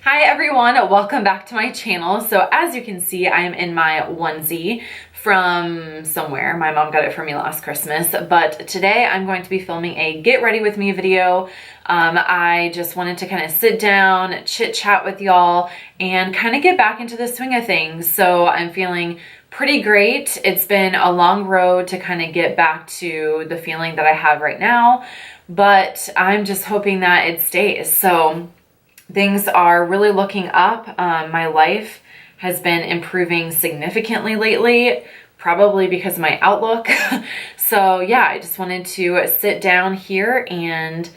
Hi everyone, welcome back to my channel. So as you can see, I am in my onesie from somewhere. My mom got it for me last Christmas, but today I'm going to be filming a get ready with me video. I just wanted to kind of sit down, chit chat with y'all, and kind of get back into the swing of things. So I'm feeling pretty great. It's been a long road to kind of get back to the feeling that I have right now, but I'm just hoping that it stays. So things are really looking up. My life has been improving significantly lately, probably because of my outlook. So yeah, I just wanted to sit down here and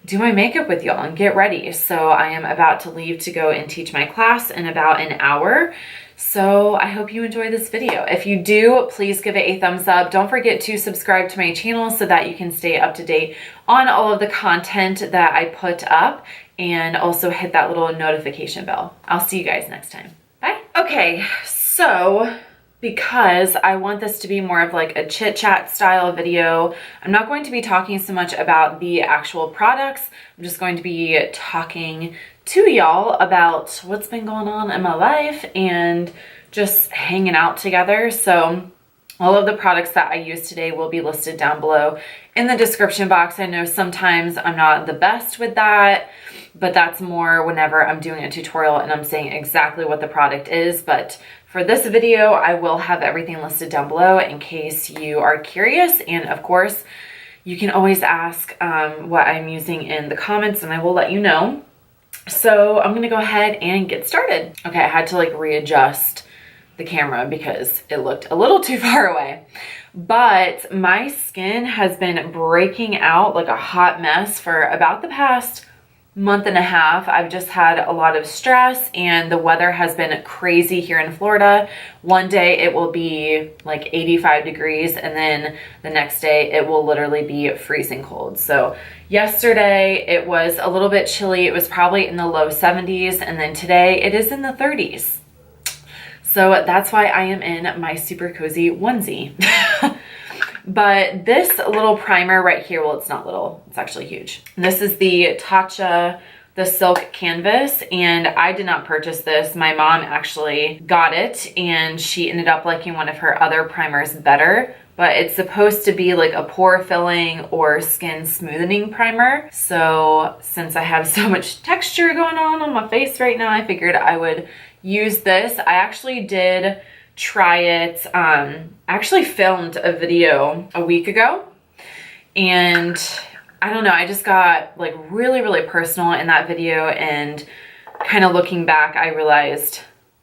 do my makeup with y'all and get ready. So I am about to leave to go and teach my class in about an hour. So I hope you enjoy this video. If you do, please give it a thumbs up. Don't forget to subscribe to my channel so that you can stay up to date on all of the content that I put up, and also hit that little notification bell. I'll see you guys next time. Bye. Okay, so because I want this to be more of like a chit chat style video, I'm not going to be talking so much about the actual products. I'm just going to be talking to y'all about what's been going on in my life and just hanging out together. So all of the products that I use today will be listed down below in the description box. I know sometimes I'm not the best with that, but that's more whenever I'm doing a tutorial and I'm saying exactly what the product is. But for this video, I will have everything listed down below in case you are curious. And of course, you can always ask what I'm using in the comments and I will let you know. So I'm gonna go ahead and get started. Okay, I had to like readjust the camera because it looked a little too far away. But my skin has been breaking out like a hot mess for about the past month and a half. I've just had a lot of stress and the weather has been crazy here in Florida. One day it will be like 85 degrees and then the next day it will literally be freezing cold. So yesterday it was a little bit chilly. It was probably in the low 70s, and then today it is in the 30s. So that's why I am in my super cozy onesie. But this little primer right here, well, it's not little, it's actually huge. This is the Tatcha, the Silk Canvas, and I did not purchase this. My mom actually got it and she ended up liking one of her other primers better, but it's supposed to be like a pore filling or skin smoothing primer. So since I have so much texture going on my face right now, I figured I would use this. I actually did try it. I actually filmed a video a week ago and I don't know, I just got like really personal in that video, and kind of looking back, I realized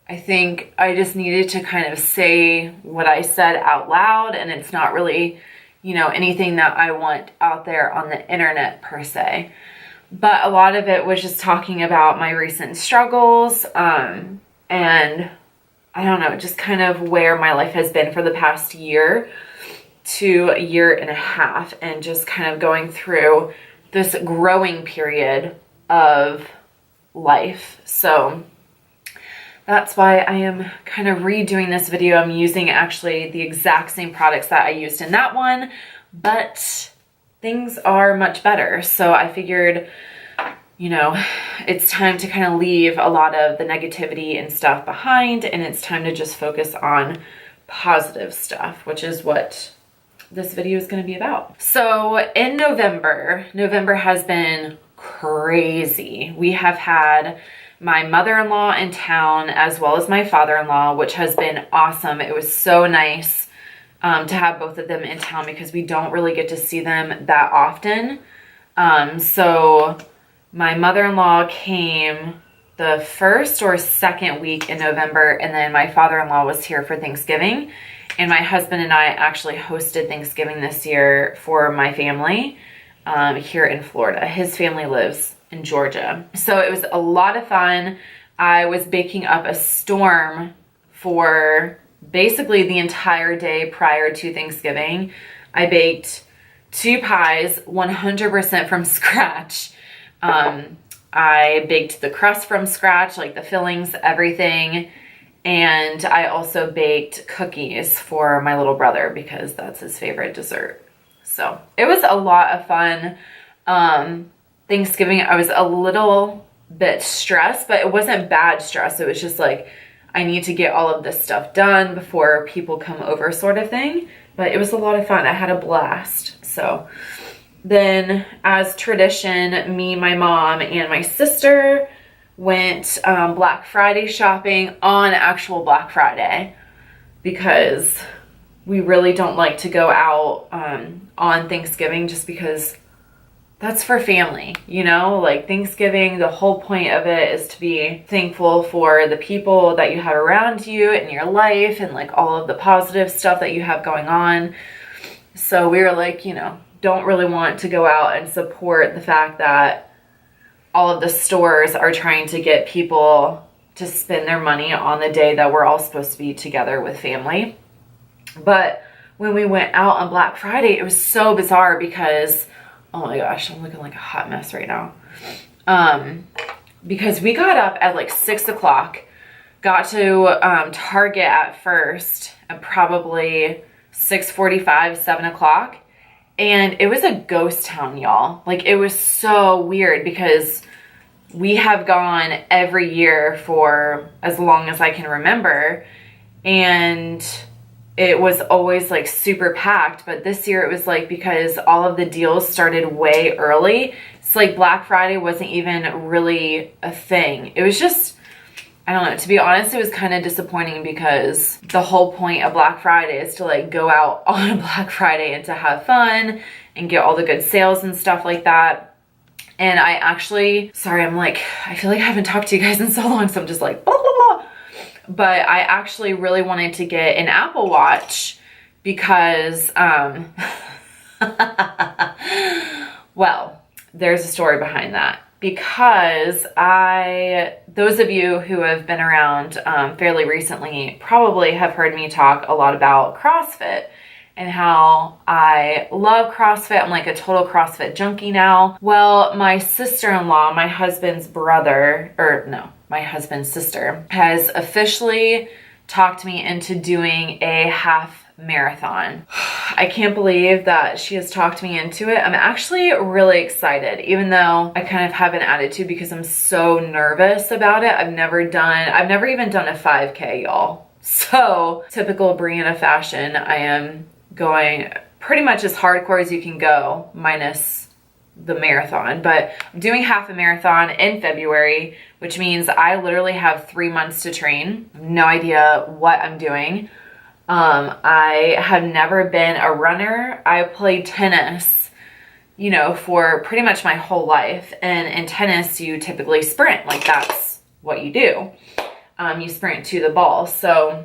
I think I just needed to kind of say what I said out loud, and it's not really, you know, anything that I want out there on the internet per se. But a lot of it was just talking about my recent struggles, and I don't know, just kind of where my life has been for the past year to a year and a half, and just kind of going through this growing period of life. So that's why I am kind of redoing this video. I'm using actually the exact same products that I used in that one, but things are much better. So I figured, you know, it's time to kind of leave a lot of the negativity and stuff behind, and it's time to just focus on positive stuff, which is what this video is going to be about. So in November has been crazy. We have had my mother-in-law in town as well as my father-in-law, which has been awesome. It was so nice to have both of them in town because we don't really get to see them that often. So my mother-in-law came the first or second week in November, and then my father-in-law was here for Thanksgiving. And my husband and I actually hosted Thanksgiving this year for my family here in Florida. His family lives in Georgia. So it was a lot of fun. I was baking up a storm for basically the entire day prior to Thanksgiving. I baked 2 pies 100% from scratch. I baked the crust from scratch, like the fillings, everything. And I also baked cookies for my little brother because that's his favorite dessert. So it was a lot of fun. Thanksgiving, I was a little bit stressed, but it wasn't bad stress. It was just like, I need to get all of this stuff done before people come over sort of thing. But it was a lot of fun. I had a blast. So then, as tradition, me, my mom, and my sister went Black Friday shopping on actual Black Friday, because we really don't like to go out on Thanksgiving, just because that's for family, you know? Like, Thanksgiving, the whole point of it is to be thankful for the people that you have around you in your life, and like all of the positive stuff that you have going on. So we were like, you know, don't really want to go out and support the fact that all of the stores are trying to get people to spend their money on the day that we're all supposed to be together with family. But when we went out on Black Friday, it was so bizarre because, oh my gosh, I'm looking like a hot mess right now. Because we got up at like 6 o'clock, got to Target at first at probably 6:45, 7 o'clock. And it was a ghost town, y'all. Like, it was so weird because we have gone every year for as long as I can remember. And it was always like super packed. But this year it was like, because all of the deals started way early, it's like Black Friday wasn't even really a thing. It was just, I don't know, to be honest, it was kind of disappointing, because the whole point of Black Friday is to like go out on Black Friday and to have fun and get all the good sales and stuff like that. And I actually, sorry, I'm like, I feel like I haven't talked to you guys in so long, so I'm just like, blah, blah, blah. But I actually really wanted to get an Apple Watch because, well, there's a story behind that. Because those of you who have been around fairly recently probably have heard me talk a lot about CrossFit and how I love CrossFit. I'm like a total CrossFit junkie now. Well, my sister-in-law, my husband's brother, or no, my husband's sister, has officially talked me into doing a half marathon. I can't believe that she has talked me into it. I'm actually really excited, even though I kind of have an attitude because I'm so nervous about it. I've never even done a 5K, y'all. So typical Brianna fashion, I am going pretty much as hardcore as you can go, minus the marathon. But I'm doing half a marathon in February, which means I literally have 3 months to train. No idea what I'm doing. I have never been a runner. I played tennis, you know, for pretty much my whole life. And in tennis, you typically sprint. Like, that's what you do. You sprint to the ball. So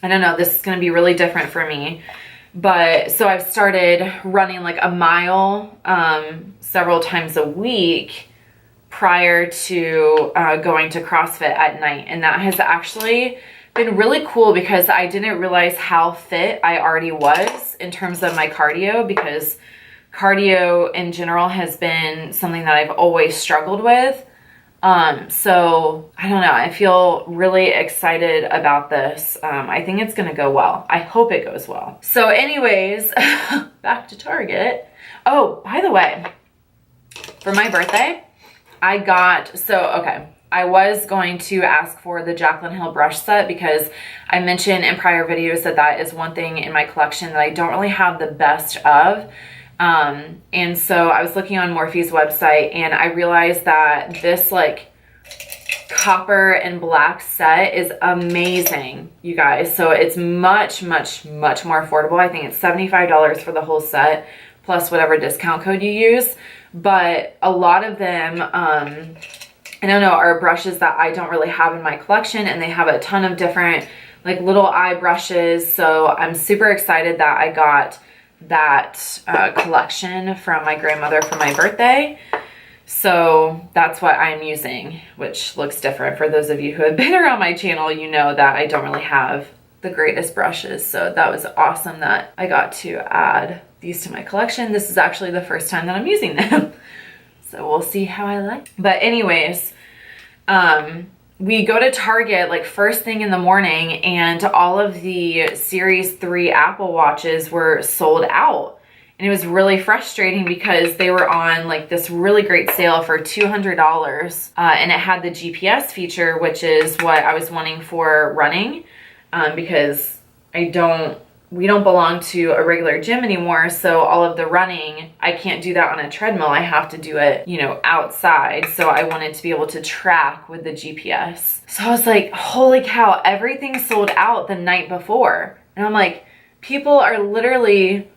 I don't know, this is going to be really different for me. But so I've started running like a mile several times a week prior to going to CrossFit at night. And that has actually been really cool, because I didn't realize how fit I already was in terms of my cardio, because cardio in general has been something that I've always struggled with. So I don't know, I feel really excited about this. I think it's gonna go well. I hope it goes well. So anyways, back to Target. Oh, by the way, for my birthday, I got, I was going to ask for the Jaclyn Hill brush set, because I mentioned in prior videos that that is one thing in my collection that I don't really have the best of. And so I was looking on Morphe's website, and I realized that this like copper and black set is amazing, you guys. So it's much, much, much more affordable. I think it's $75 for the whole set, plus whatever discount code you use. But a lot of them, I don't know, are brushes that I don't really have in my collection, and they have a ton of different like little eye brushes. So I'm super excited that I got that collection from my grandmother for my birthday. So that's what I'm using, which looks different. For those of you who have been around my channel, you know that I don't really have the greatest brushes. So that was awesome that I got to add these to my collection. This is actually the first time that I'm using them. So we'll see how I like. But anyways, we go to Target like first thing in the morning, and all of the Series 3 Apple Watches were sold out. And it was really frustrating because they were on like this really great sale for $200. And it had the GPS feature, which is what I was wanting for running, because we don't belong to a regular gym anymore. So all of the running, I can't do that on a treadmill. I have to do it, you know, outside. So I wanted to be able to track with the GPS. So I was like, holy cow, everything sold out the night before. And I'm like, people are literally,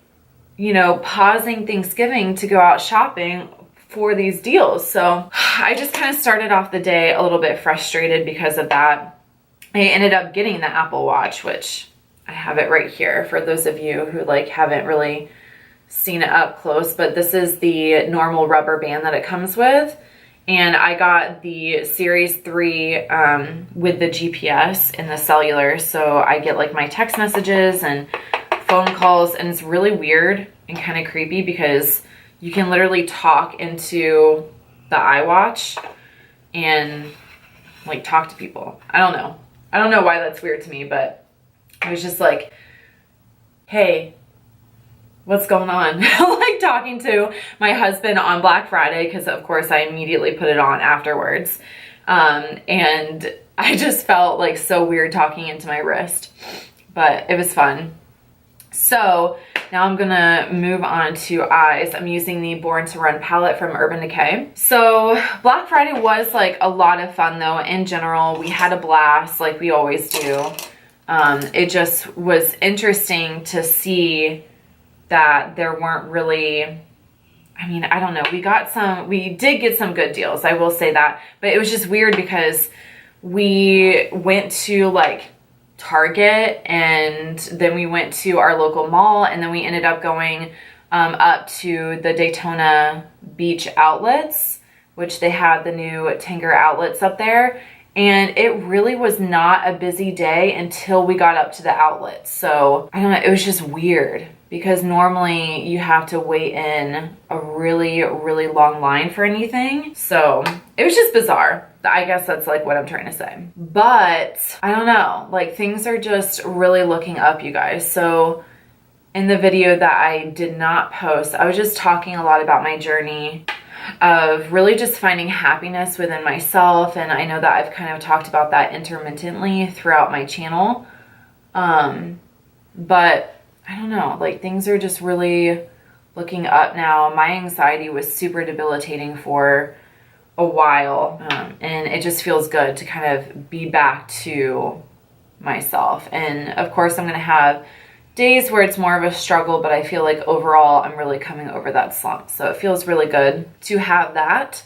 you know, pausing Thanksgiving to go out shopping for these deals. So I just kind of started off the day a little bit frustrated because of that. I ended up getting the Apple Watch, which I have it right here for those of you who like haven't really seen it up close, but this is the normal rubber band that it comes with. And I got the Series 3 with the GPS and the cellular. So I get like my text messages and phone calls, and it's really weird and kind of creepy because you can literally talk into the iWatch and like talk to people. I don't know why that's weird to me, but I was just like, hey, what's going on? Like talking to my husband on Black Friday, because of course I immediately put it on afterwards. And I just felt like so weird talking into my wrist, but it was fun. So now I'm gonna move on to eyes. I'm using the Born to Run palette from Urban Decay. So Black Friday was like a lot of fun though. In general, we had a blast like we always do. It just was interesting to see that there weren't really, I mean, I don't know. We did get some good deals. I will say that, but it was just weird because we went to like Target, and then we went to our local mall, and then we ended up going up to the Daytona Beach outlets, which they had the new Tanger outlets up there. And it really was not a busy day until we got up to the outlets. So I don't know, it was just weird because normally you have to wait in a really, really long line for anything. So it was just bizarre. I guess that's like what I'm trying to say. But I don't know, like things are just really looking up, you guys. So in the video that I did not post, I was just talking a lot about my journey of really just finding happiness within myself. And I know that I've kind of talked about that intermittently throughout my channel. But I don't know, like things are just really looking up now. My anxiety was super debilitating for a while, and it just feels good to kind of be back to myself. And of course I'm gonna have days where it's more of a struggle, but I feel like overall I'm really coming over that slump. So it feels really good to have that.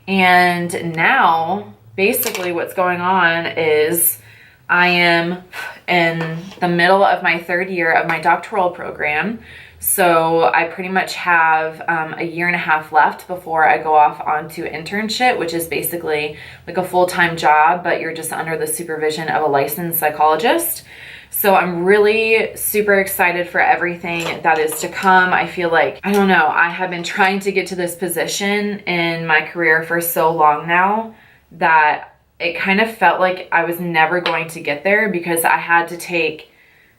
And now basically what's going on is I am in the middle of my 3rd year of my doctoral program. So I pretty much have a year and a half left before I go off onto internship, which is basically like a full-time job, but you're just under the supervision of a licensed psychologist. So I'm really super excited for everything that is to come. I feel like, I don't know, I have been trying to get to this position in my career for so long now that it kind of felt like I was never going to get there because I had to take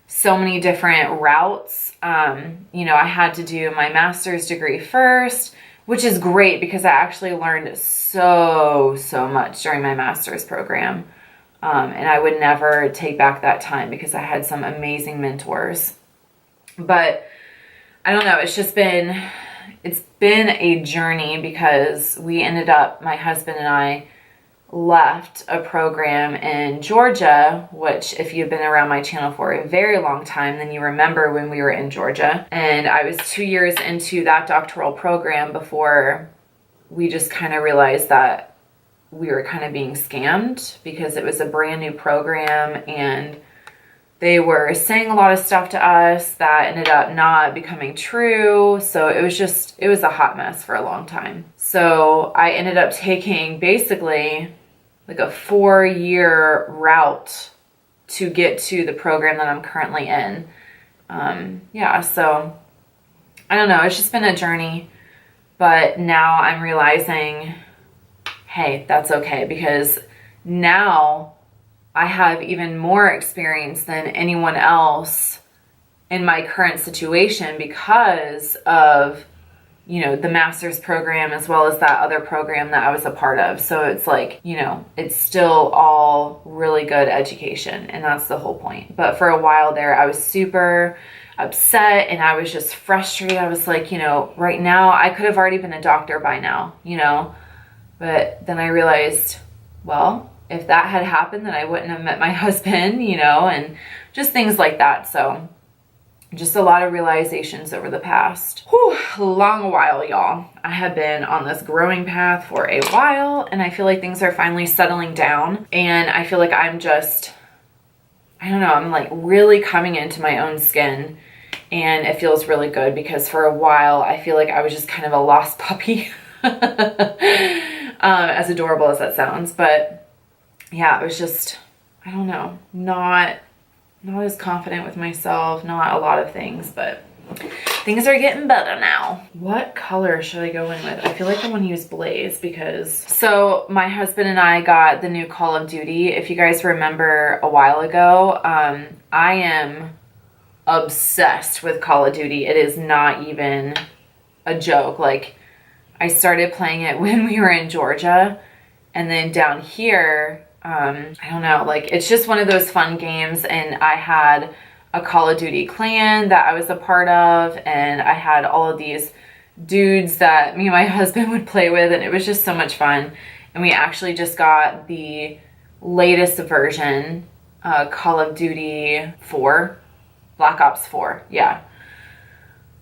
so many different routes. You know, I had to do my master's degree first, which is great because I actually learned so much during my master's program. And I would never take back that time because I had some amazing mentors. But I don't know, it's been a journey because we ended up, my husband and I left a program in Georgia, which if you've been around my channel for a very long time, then you remember when we were in Georgia. And I was 2 years into that doctoral program before we just kind of realized that we were kind of being scammed because it was a brand new program and they were saying a lot of stuff to us that ended up not becoming true. So it was a hot mess for a long time. So I ended up taking basically like a 4-year route to get to the program that I'm currently in. Yeah, so I don't know, it's just been a journey, but now I'm realizing, hey, that's okay, because now I have even more experience than anyone else in my current situation because of, you know, the master's program as well as that other program that I was a part of. So it's like, you know, it's still all really good education, and that's the whole point. But for a while there, I was super upset and I was just frustrated. I was like, you know, right now I could have already been a doctor by now, you know, but then I realized, well, if that had happened, then I wouldn't have met my husband, you know, and just things like that. So just a lot of realizations over the past long while, y'all. I have been on this growing path for a while, and I feel like things are finally settling down, and I feel like I'm just, I don't know, I'm like really coming into my own skin, and it feels really good because for a while I feel like I was just kind of a lost puppy. As adorable as that sounds, but yeah, it was just, I don't know, not as confident with myself, not a lot of things, but things are getting better now. What color should I go in with? I feel like I want to use Blaze because, so my husband and I got the new Call of Duty. If you guys remember a while ago, I am obsessed with Call of Duty. It is not even a joke. Like, I started playing it when we were in Georgia, and then down here, I don't know, like, it's just one of those fun games, and I had a Call of Duty clan that I was a part of, and I had all of these dudes that me and my husband would play with, and it was just so much fun. And we actually just got the latest version, Call of Duty 4, Black Ops 4, yeah.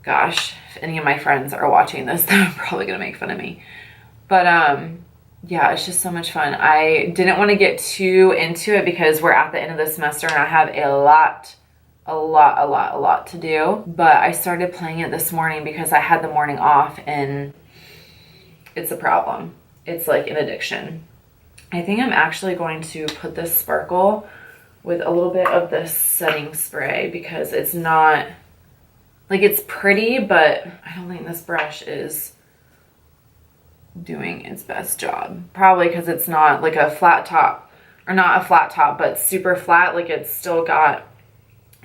Gosh, if any of my friends are watching this, they're probably gonna make fun of me. But yeah, it's just so much fun. I didn't want to get too into it because we're at the end of the semester and I have a lot to do. But I started playing it this morning because I had the morning off, and it's a problem. It's like an addiction. I think I'm actually going to put this sparkle with a little bit of this setting spray because it's not, like, it's pretty, but I don't think this brush is doing its best job. Probably because it's not like a flat top, or not a flat top, but super flat. Like, it's still got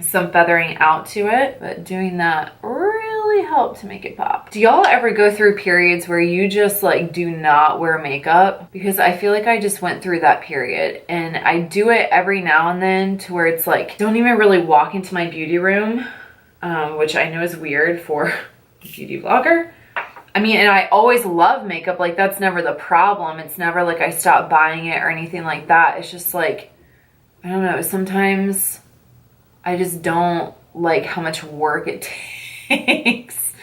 some feathering out to it, but doing that really helped to make it pop. Do y'all ever go through periods where you just like do not wear makeup? Because I feel like I just went through that period, and I do it every now and then to where it's like, don't even really walk into my beauty room, which I know is weird for a beauty vlogger. I mean, and I always love makeup. Like, that's never the problem. It's never like I stop buying it or anything like that. It's just like, I don't know, sometimes I just don't like how much work it takes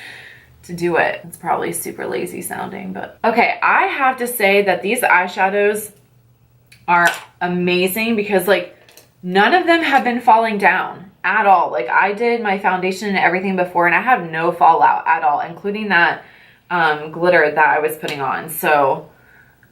to do it. It's probably super lazy sounding, but okay. I have to say that these eyeshadows are amazing because like none of them have been falling down at all. Like, I did my foundation and everything before, and I have no fallout at all, including that glitter that I was putting on. So,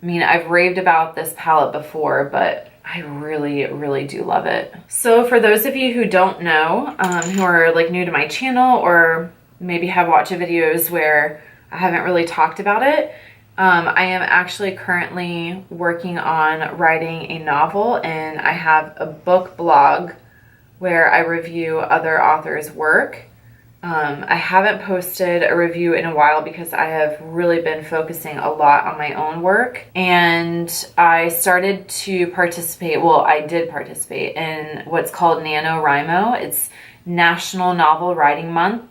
I mean, I've raved about this palette before, but I really do love it. So for those of you who don't know, who are like new to my channel or maybe have watched videos where I haven't really talked about it, I am actually currently working on writing a novel, and I have a book blog where I review other authors' work. I haven't posted a review in a while because I have really been focusing a lot on my own work, and I started to participate, well, I did participate in what's called NaNoWriMo. It's National Novel Writing Month.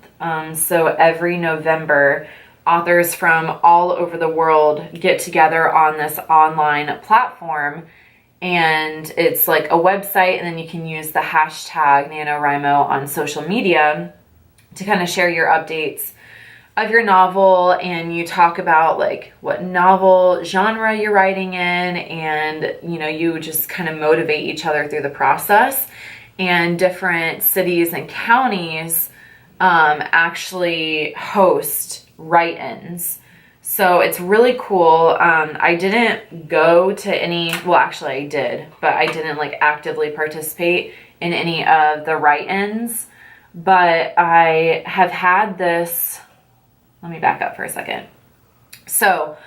So every November, authors from all over the world get together on this online platform, and it's like a website, and then you can use the hashtag NaNoWriMo on social media to kind of share your updates of your novel, and you talk about like what novel genre you're writing in, and you know, you just kind of motivate each other through the process. And different cities and counties actually host write-ins, so it's really cool. I didn't go to any, well, actually I did, but I didn't like actively participate in any of the write-ins. But I have had this, let me back up for a second. So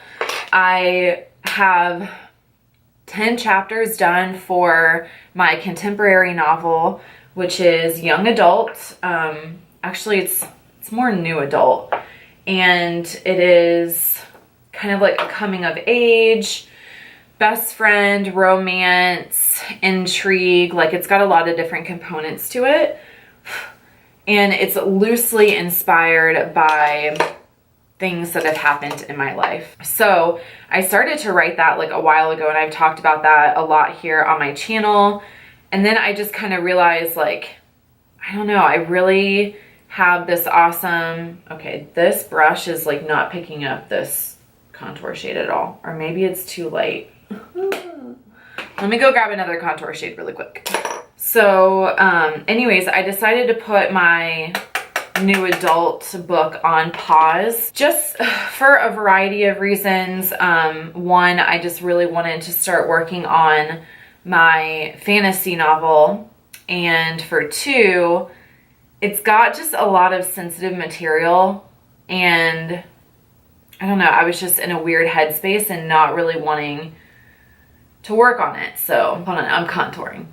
I have 10 chapters done for my contemporary novel, which is young adult. Actually, it's more new adult. And it is kind of like a coming of age, best friend, romance, intrigue. Like, it's got a lot of different components to it. And it's loosely inspired by things that have happened in my life. So I started to write that like a while ago, and I've talked about that a lot here on my channel. And then I just kind of realized, like, I don't know, I really have this awesome, okay, this brush is like not picking up this contour shade at all. Or maybe it's too light. Let me go grab another contour shade really quick. So anyways, I decided to put my new adult book on pause just for a variety of reasons. One, I just really wanted to start working on my fantasy novel. And for two, it's got just a lot of sensitive material, and I don't know, I was just in a weird headspace and not really wanting to work on it. So hold on, I'm contouring.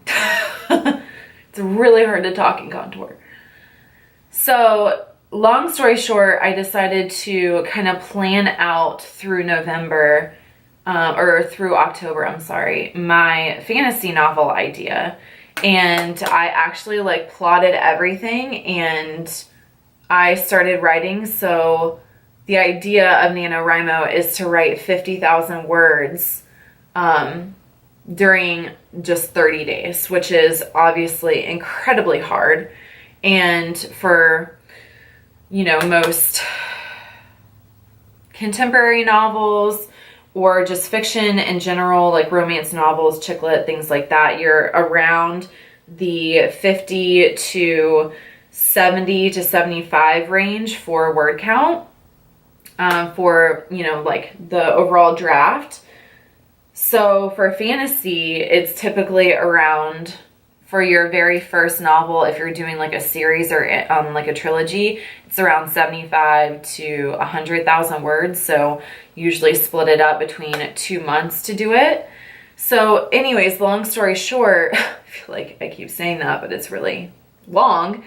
It's really hard to talk and contour. So long story short, I decided to kind of plan out through November, or through October, I'm sorry, my fantasy novel idea. And I actually like plotted everything and I started writing. So the idea of NaNoWriMo is to write 50,000 words during just 30 days, which is obviously incredibly hard. And for, you know, most contemporary novels or just fiction in general, like romance novels, chick lit, things like that, you're around the 50 to 70 to 75 range for word count, for, you know, like the overall draft. So for fantasy, it's typically around, for your very first novel, if you're doing like a series or like a trilogy, it's around 75 to 100,000 words. So usually split it up between 2 months to do it. So anyways, long story short, I feel like I keep saying that, but it's really long.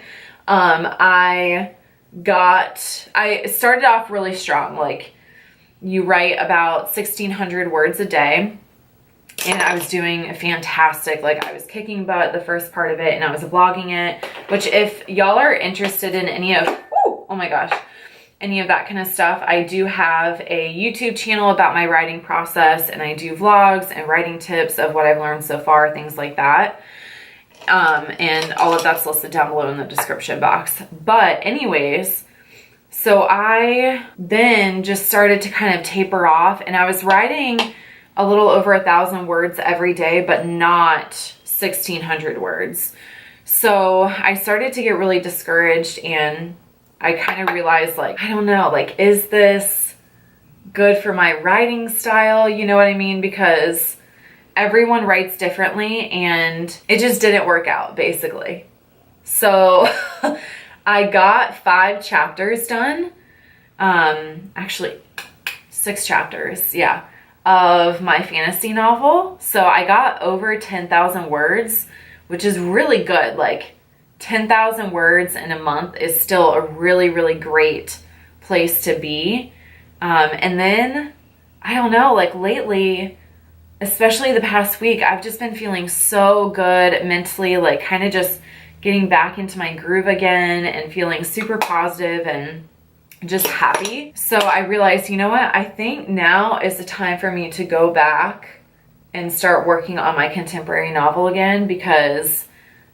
I started off really strong. Like, you write about 1,600 words a day. And I was doing fantastic. Like, I was kicking butt the first part of it, and I was vlogging it, which if y'all are interested in any of, oh my gosh, any of that kind of stuff, I do have a YouTube channel about my writing process, and I do vlogs and writing tips of what I've learned so far, things like that. And all of that's listed down below in the description box. But anyways, so I then just started to kind of taper off, and I was writing a little over 1,000 words every day, but not 1,600 words. So I started to get really discouraged, and I kind of realized, like, I don't know, like, is this good for my writing style? You know what I mean? Because everyone writes differently, and it just didn't work out, basically. So I got 5 chapters done. Actually 6 chapters, yeah, of my fantasy novel. So I got over 10,000 words, which is really good. Like, 10,000 words in a month is still a really, really great place to be. And then, I don't know, like lately, especially the past week, I've just been feeling so good mentally, like kind of just getting back into my groove again and feeling super positive and just happy. So I realized, you know what? I think now is the time for me to go back and start working on my contemporary novel again, because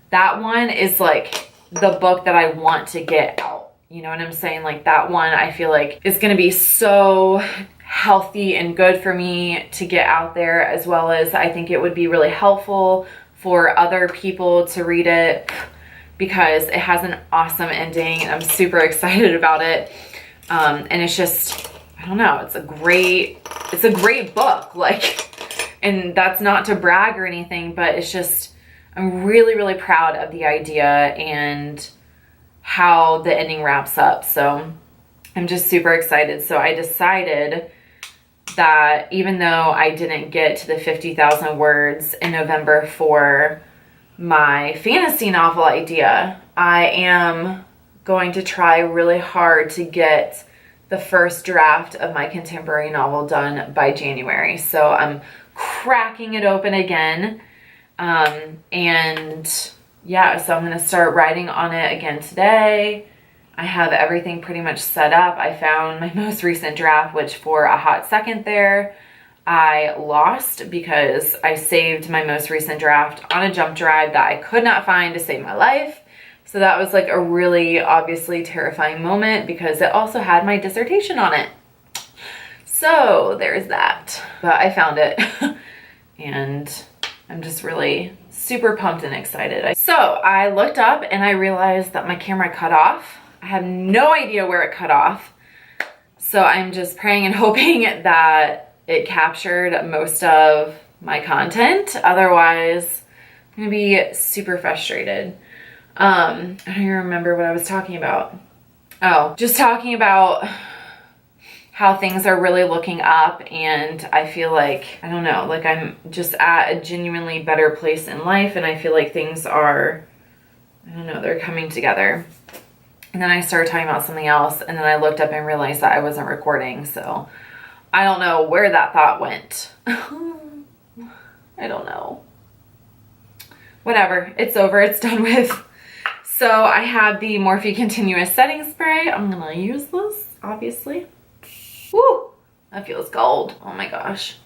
that one is like the book that I want to get out. You know what I'm saying? Like, that one I feel like is going to be so healthy and good for me to get out there, as well as I think it would be really helpful for other people to read it, because it has an awesome ending and I'm super excited about it. And it's just, I don't know, it's a great book. Like, and that's not to brag or anything, but it's just, I'm really, really proud of the idea and how the ending wraps up. So I'm just super excited. So I decided that even though I didn't get to the 50,000 words in November for my fantasy novel idea. I am going to try really hard to get the first draft of my contemporary novel done by January. So I'm cracking it open again. And yeah, so I'm going to start writing on it again today. I have everything pretty much set up. I found my most recent draft, which for a hot second there, I lost because I saved my most recent draft on a jump drive that I could not find to save my life. So that was like a really obviously terrifying moment because it also had my dissertation on it. So there's that. But I found it and I'm just really super pumped and excited. So I looked up and I realized that my camera cut off. I have no idea where it cut off. So I'm just praying and hoping that it captured most of my content. Otherwise, I'm gonna be super frustrated. I don't even remember what I was talking about. Oh, just talking about how things are really looking up, and I feel like, I don't know, like I'm just at a genuinely better place in life, and I feel like things are, I don't know, they're coming together. And then I started talking about something else, and then I looked up and realized that I wasn't recording, so I don't know where that thought went. I don't know. Whatever, it's over, it's done with. So I have the Morphe Continuous Setting Spray. I'm gonna use this, obviously. Woo, that feels gold. Oh my gosh.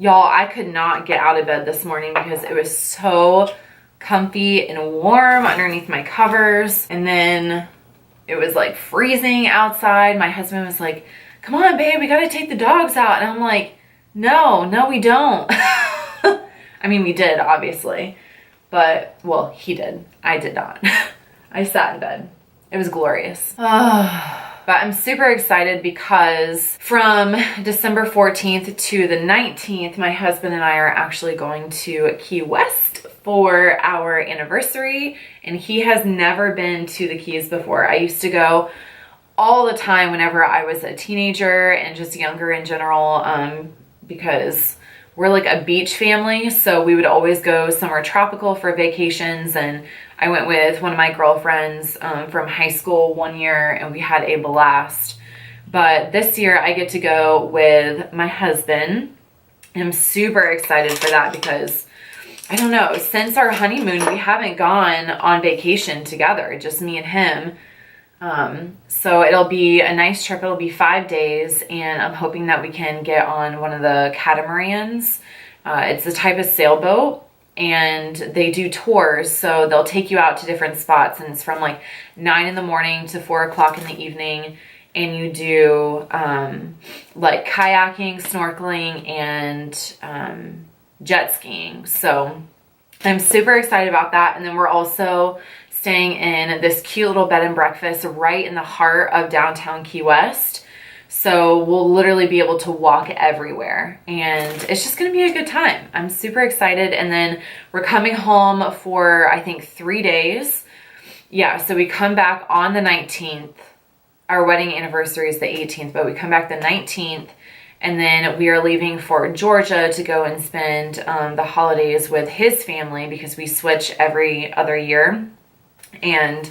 Y'all, I could not get out of bed this morning because it was so comfy and warm underneath my covers. And then it was like freezing outside. My husband was like, come on, babe, we gotta take the dogs out. And I'm like, no, we don't. I mean, we did, obviously. But, well, he did. I did not. I sat in bed. It was glorious. But I'm super excited because from December 14th to the 19th, my husband and I are actually going to Key West for our anniversary. And he has never been to the Keys before. I used to go all the time whenever I was a teenager and just younger in general, because we're like a beach family, so we would always go somewhere tropical for vacations. And I went with one of my girlfriends from high school one year, and we had a blast. But this year I get to go with my husband. I'm super excited for that because, I don't know, since our honeymoon, we haven't gone on vacation together, just me and him. So it'll be a nice trip. It'll be 5 days, and I'm hoping that we can get on one of the catamarans. It's a type of sailboat, and they do tours, so they'll take you out to different spots, and it's from like 9 in the morning to 4 o'clock in the evening, and you do like kayaking, snorkeling, and jet skiing. So I'm super excited about that. And then we're also staying in this cute little bed and breakfast right in the heart of downtown Key West. So we'll literally be able to walk everywhere, and it's just gonna be a good time. I'm super excited. And then we're coming home for, I think, 3 days. Yeah, so we come back on the 19th. Our wedding anniversary is the 18th, but we come back the 19th, and then we are leaving for Georgia to go and spend the holidays with his family because we switch every other year. And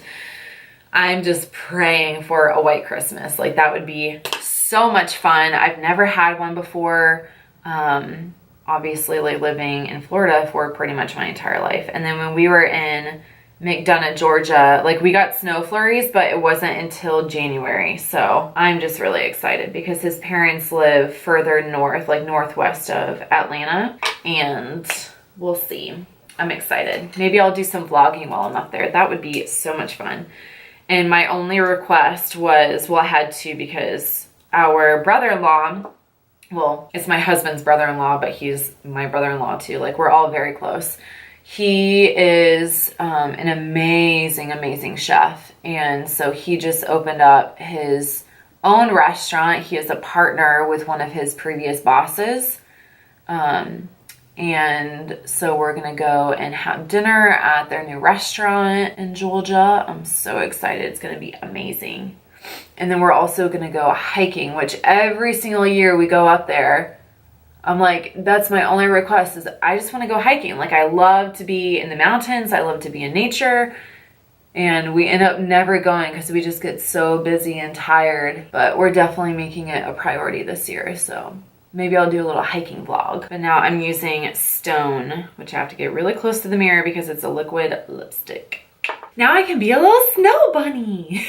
I'm just praying for a white Christmas. Like, that would be so much fun. I've never had one before. Obviously, like, living in Florida for pretty much my entire life. And then when we were in McDonough, Georgia, like, we got snow flurries, but it wasn't until January. So I'm just really excited because his parents live further north, like northwest of Atlanta, and we'll see. I'm excited. Maybe I'll do some vlogging while I'm up there. That would be so much fun. And my only request was, well, I had to because our brother-in-law, well, it's my husband's brother-in-law, but he's my brother-in-law too. Like, we're all very close. He is an amazing, amazing chef. And so he just opened up his own restaurant. He is a partner with one of his previous bosses. And so we're gonna go and have dinner at their new restaurant in Georgia. I'm so excited. It's gonna be amazing. And then we're also gonna go hiking, which every single year we go up there, I'm like, that's my only request, is I just want to go hiking. Like, I love to be in the mountains. I love to be in nature. And we end up never going because we just get so busy and tired. But we're definitely making it a priority this year. So maybe I'll do a little hiking vlog. But now I'm using Stone, which I have to get really close to the mirror because it's a liquid lipstick. Now I can be a little snow bunny.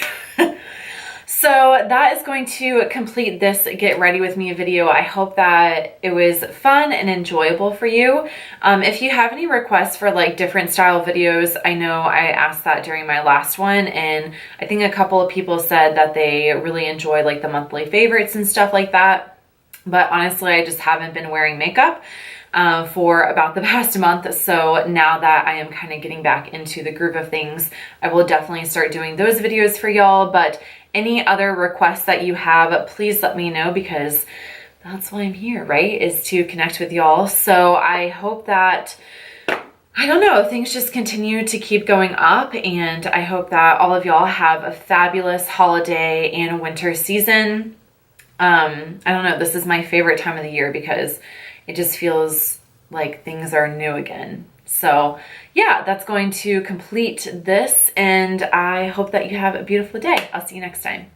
So that is going to complete this Get Ready With Me video. I hope that it was fun and enjoyable for you. If you have any requests for like different style videos, I know I asked that during my last one, and I think a couple of people said that they really enjoy like the monthly favorites and stuff like that. But honestly, I just haven't been wearing makeup for about the past month. So now that I am kind of getting back into the groove of things, I will definitely start doing those videos for y'all. But any other requests that you have, please let me know, because that's why I'm here, right? Is to connect with y'all. So I hope that, I don't know, things just continue to keep going up, and I hope that all of y'all have a fabulous holiday and winter season. I don't know, this is my favorite time of the year because it just feels like things are new again. So yeah, that's going to complete this, and I hope that you have a beautiful day. I'll see you next time.